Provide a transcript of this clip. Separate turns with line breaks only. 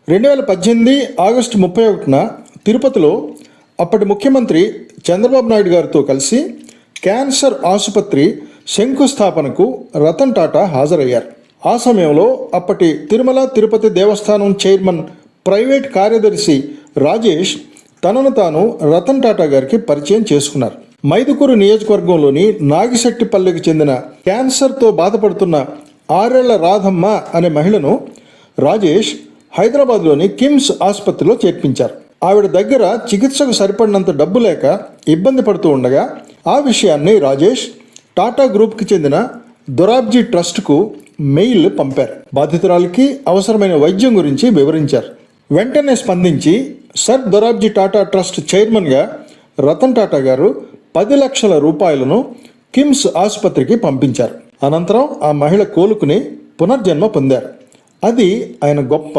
2018 August 31న తిరుపతిలో అప్పటి ముఖ్యమంత్రి చంద్రబాబు నాయుడు గారితో కలిసి క్యాన్సర్ ఆసుపత్రి శంకుస్థాపనకు రతన్ టాటా హాజరయ్యారు. ఆ సమయంలో అప్పటి తిరుమల తిరుపతి దేవస్థానం చైర్మన్ ప్రైవేట్ కార్యదర్శి రాజేష్ తనను తాను రతన్ టాటా గారికి పరిచయం చేసుకున్నారు. మైదుకూరు నియోజకవర్గంలోని నాగిశెట్టిపల్లెకి చెందిన క్యాన్సర్తో బాధపడుతున్న ఆరేళ్ల రాధమ్మ అనే మహిళను రాజేష్ హైదరాబాద్లోని కిమ్స్ ఆసుపత్రిలో చేర్పించారు. ఆవిడ దగ్గర చికిత్సకు సరిపడినంత డబ్బు లేక ఇబ్బంది పడుతూ ఉండగా ఆ విషయాన్ని రాజేష్ టాటా గ్రూప్కి చెందిన దొరాబ్జీ ట్రస్ట్కు మెయిల్ పంపారు. బాధితురాలికి అవసరమైన వైద్యం గురించి వివరించారు. వెంటనే స్పందించి సర్ దొరాబ్జీ టాటా ట్రస్ట్ చైర్మన్గా రతన్ టాటా గారు 10 లక్షల రూపాయలను కిమ్స్ ఆసుపత్రికి పంపించారు. అనంతరం ఆ మహిళ కోలుకుని పునర్జన్మ పొందారు. అది ఆయన గొప్ప